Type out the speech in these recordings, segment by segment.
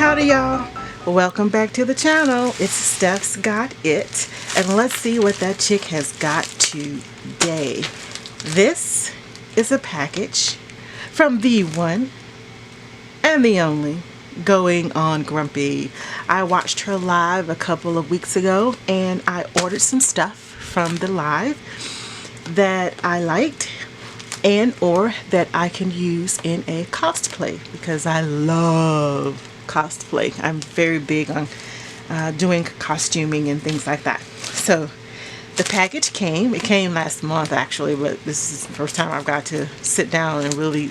Howdy y'all, welcome back to the channel. It's Stephsgotit, and let's see what that chick has got today. This is a package from the one and the only Going on Grumpy. I watched her live a couple of weeks ago and I ordered some stuff from the live that I liked and or that I can use in a cosplay, because I love cosplay. I'm very big on doing costuming and things like that. So the package came. It came last month actually, but this is the first time I've got to sit down and really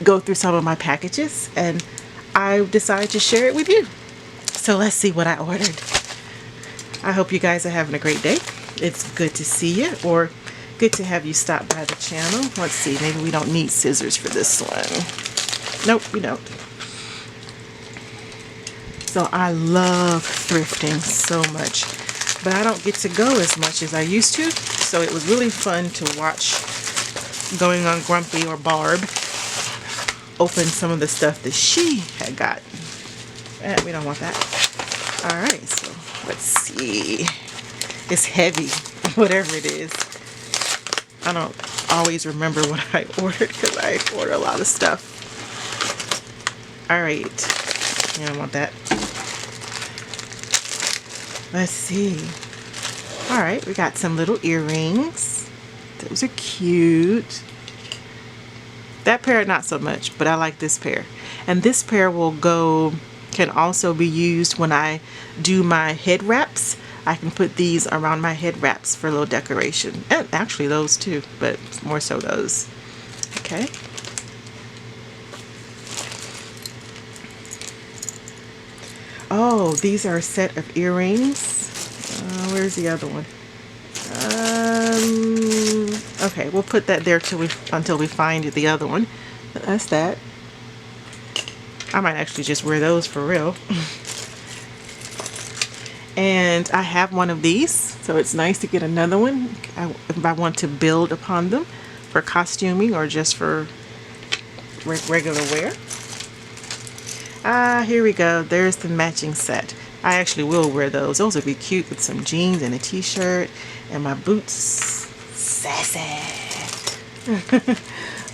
go through some of my packages, and I decided to share it with you. So let's see what I ordered. I hope you guys are having a great day. It's good to see you, or good to have you stop by the channel. Let's see, maybe we don't need scissors for this one. Nope, we don't. So I love thrifting so much, but I don't get to go as much as I used to. So it was really fun to watch Going on Grumpy, or Barb, open some of the stuff that she had got. We don't want that. Alright, so let's see. It's heavy, whatever it is. I don't always remember what I ordered because I order a lot of stuff. Alright. I don't want that. Let's see. Alright, we got some little earrings. Those are cute. That pair not so much, but I like this pair. And this pair can also be used when I do my head wraps. I can put these around my head wraps for a little decoration. And actually those too, but more so those. Okay. Oh, these are a set of earrings. Where's the other one? Okay, we'll put that there until we find the other one. But that's that. I might actually just wear those for real. And I have one of these, so it's nice to get another one if I want to build upon them for costuming or just for regular wear. Here we go. There's the matching set. I actually will wear those. Those would be cute with some jeans and a t-shirt and my boots. Sassy.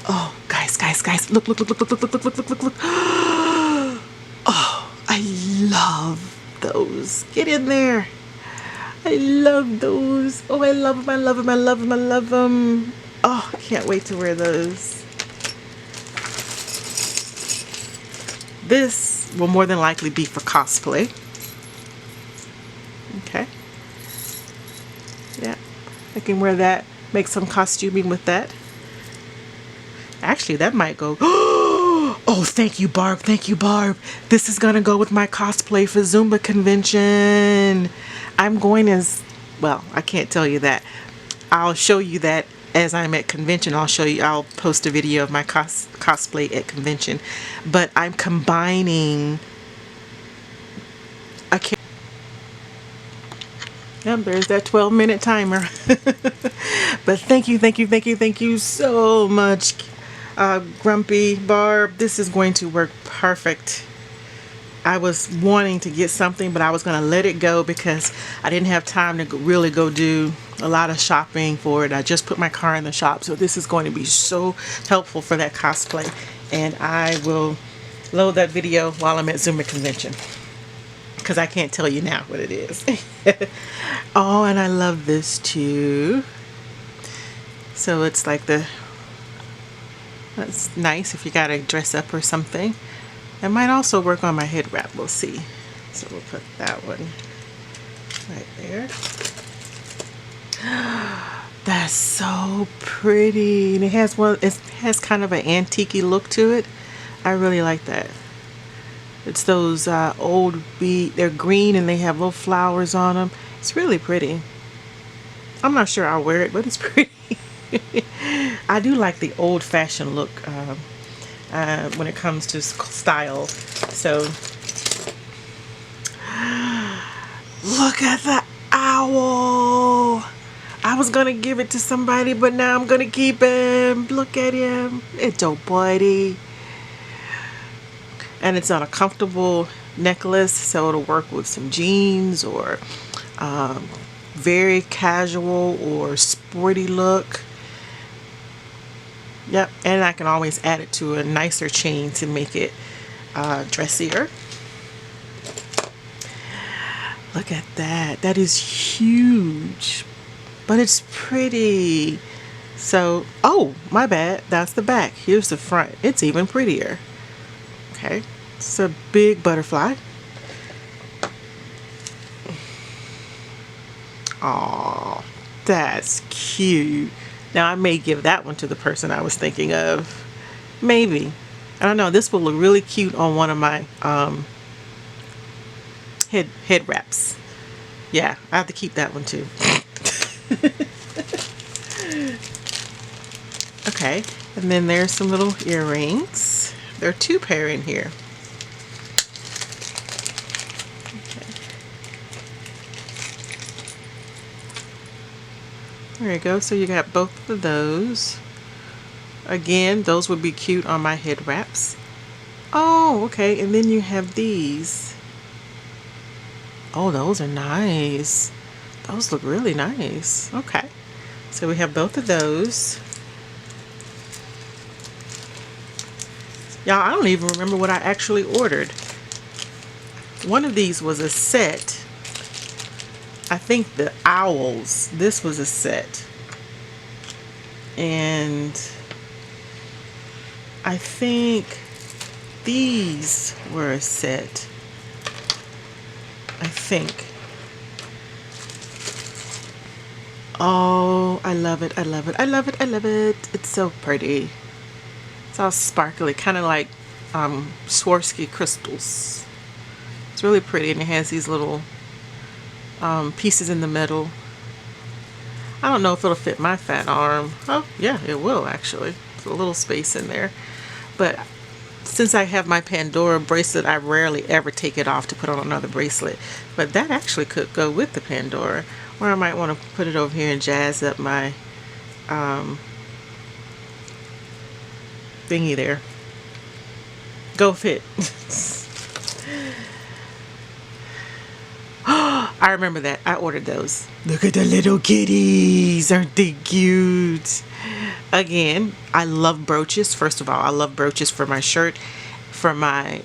Oh, guys. Look. Oh, I love those. Get in there. I love those. Oh, I love them. Oh, I can't wait to wear those. This will more than likely be for cosplay. Okay. Yeah, I can wear that, make some costuming with that. Actually, that might go. Oh, thank you, Barb. This is gonna go with my cosplay for Zumba convention. I'm going as, well, I can't tell you that. I'll show you that as I'm at convention. I'll post a video of my cosplay at convention. But I'm combining. Yep, there's that 12-minute timer. But thank you so much, Grumpy Barb. This is going to work perfect. I was wanting to get something, but I was going to let it go because I didn't have time to really go do a lot of shopping for it. I just put my car in the shop, so this is going to be so helpful for that cosplay. And I will load that video while I'm at Zumba convention, because I can't tell you now what it is. Oh, and I love this too. So it's like that's nice if you gotta dress up or something. It might also work on my head wrap, we'll see. So we'll put that one right there. That's so pretty. And it has kind of an antique-y look to it. I really like that. It's those old they're green and they have little flowers on them. It's really pretty. I'm not sure I'll wear it, but it's pretty. I do like the old-fashioned look when it comes to style. So look at the owl. I was gonna give it to somebody, but now I'm gonna keep him. Look at him. It's so pretty. and it's on a comfortable necklace, so it'll work with some jeans or very casual or sporty look. Yep, and I can always add it to a nicer chain to make it dressier. Look at that. That is huge, but it's pretty. So, oh, my bad. That's the back. Here's the front. It's even prettier. Okay, it's a big butterfly. Oh, that's cute. Now, I may give that one to the person I was thinking of. Maybe. I don't know. This will look really cute on one of my head wraps. Yeah, I have to keep that one too. Okay, and then there's some little earrings. There are 2 pair in here. Okay. There you go. So you got both of those. Again, those would be cute on my head wraps. Oh, okay. And then you have these. Oh, those are nice. Those look really nice. Okay. So we have both of those. Y'all, I don't even remember what I actually ordered. One of these was a set. I think the owls. This was a set. And I think these were a set. I think. Oh, I love it. I love it. I love it. I love it. It's so pretty. It's all sparkly, kind of like Swarovski crystals. It's really pretty, and it has these little pieces in the middle. I don't know if it'll fit my fat arm. Oh, yeah, it will actually. There's a little space in there. But since I have my Pandora bracelet, I rarely ever take it off to put on another bracelet. But that actually could go with the Pandora. Or I might want to put it over here and jazz up my thingy there. Go fit. I remember that. I ordered those. Look at the little kitties. Aren't they cute? Again, I love brooches. First of all, I love brooches for my shirt, for my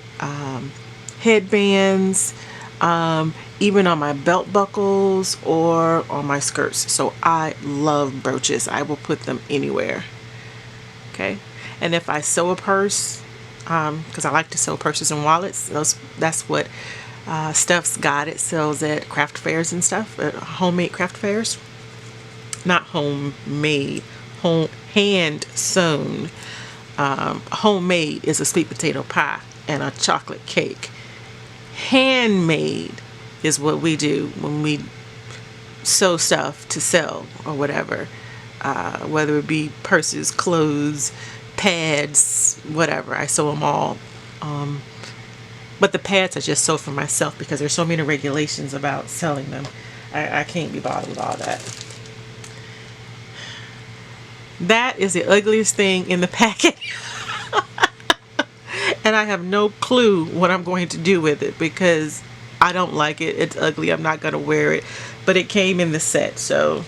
headbands, even on my belt buckles or on my skirts. So I love brooches. I will put them anywhere. Okay. And if I sew a purse, because I like to sew purses and wallets, that's what Stephsgotit sells at craft fairs and stuff, at homemade craft fairs. Not homemade, hand sewn. Homemade is a sweet potato pie and a chocolate cake. Handmade is what we do when we sew stuff to sell or whatever, whether it be purses, clothes, pads, whatever. I sew them all. But the pads I just sew for myself because there's so many regulations about selling them. I can't be bothered with all that. That is the ugliest thing in the packet. And I have no clue what I'm going to do with it because I don't like it. It's ugly. I'm not going to wear it. But it came in the set, so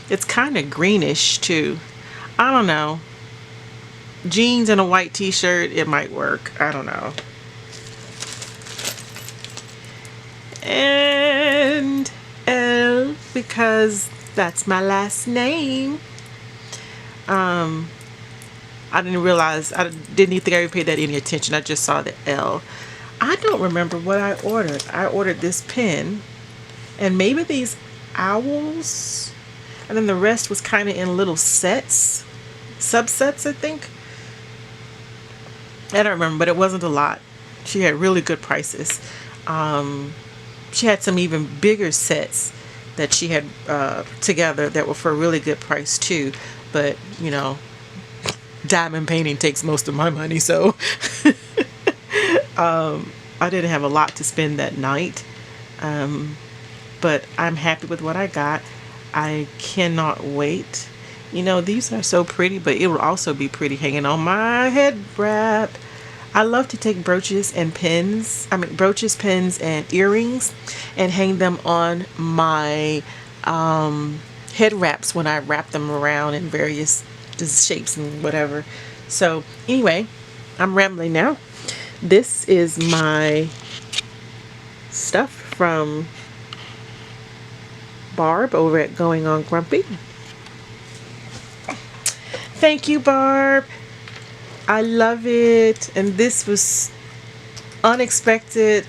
it's kind of greenish too. I don't know. Jeans and a white t-shirt, it might work. I don't know. And L, because that's my last name. I didn't realize, I didn't even think I even paid that any attention. I just saw the L. I don't remember what I ordered. I ordered this pen and maybe these owls, and then the rest was kind of in little sets, subsets, I think. I don't remember, but it wasn't a lot. She had really good prices. She had some even bigger sets that she had together that were for a really good price too. But, you know, diamond painting takes most of my money, so I didn't have a lot to spend that night. But I'm happy with what I got. I cannot wait. You know, these are so pretty, but it will also be pretty hanging on my head wrap. I love to take brooches and pins, brooches, pins, and earrings and hang them on my head wraps when I wrap them around in various shapes and whatever. So anyway, I'm rambling now. This is my stuff from Barb over at Going On Grumpy. Thank you, Barb. I love it. And this was unexpected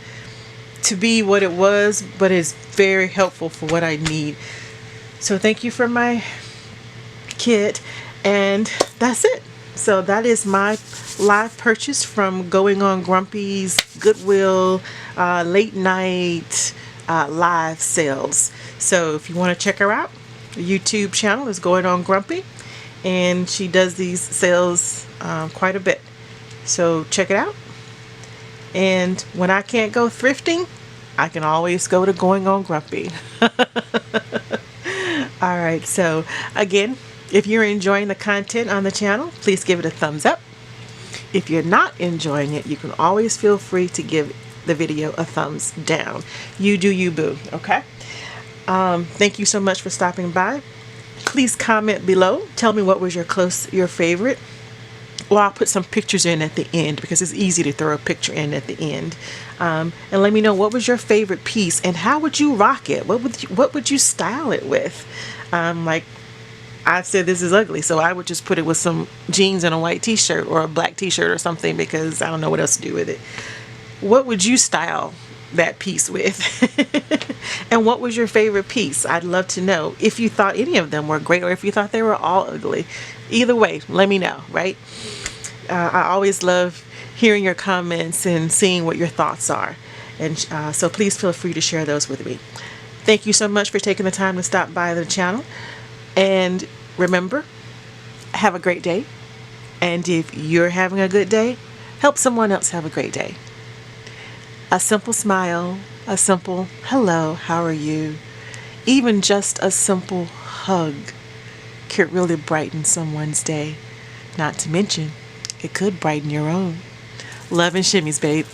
to be what it was, but it's very helpful for what I need. So thank you for my kit. And that's it. So that is my live purchase from Going On Grumpy's Goodwill late night live sales. So if you want to check her out, the YouTube channel is Going On Grumpy, and she does these sales quite a bit. So check it out. And when I can't go thrifting, I can always go to Going On Grumpy. Alright, so again, if you're enjoying the content on the channel, please give it a thumbs up. If you're not enjoying it, you can always feel free to give the video a thumbs down. You do you, boo, okay? Thank you so much for stopping by. Please comment below. Tell me what was your favorite. Well, I'll put some pictures in at the end because it's easy to throw a picture in at the end. And let me know what was your favorite piece and how would you rock it? What would you style it with? Like I said, this is ugly, so I would just put it with some jeans and a white t-shirt or a black t-shirt or something because I don't know what else to do with it. What would you style that piece with? And what was your favorite piece? I'd love to know if you thought any of them were great or if you thought they were all ugly. Either way, let me know, right? I always love hearing your comments and seeing what your thoughts are. And so please feel free to share those with me. Thank you so much for taking the time to stop by the channel. And remember, have a great day. And if you're having a good day, help someone else have a great day. A simple smile, a simple hello, how are you? Even just a simple hug could really brighten someone's day. Not to mention, it could brighten your own. Love and shimmies, babe.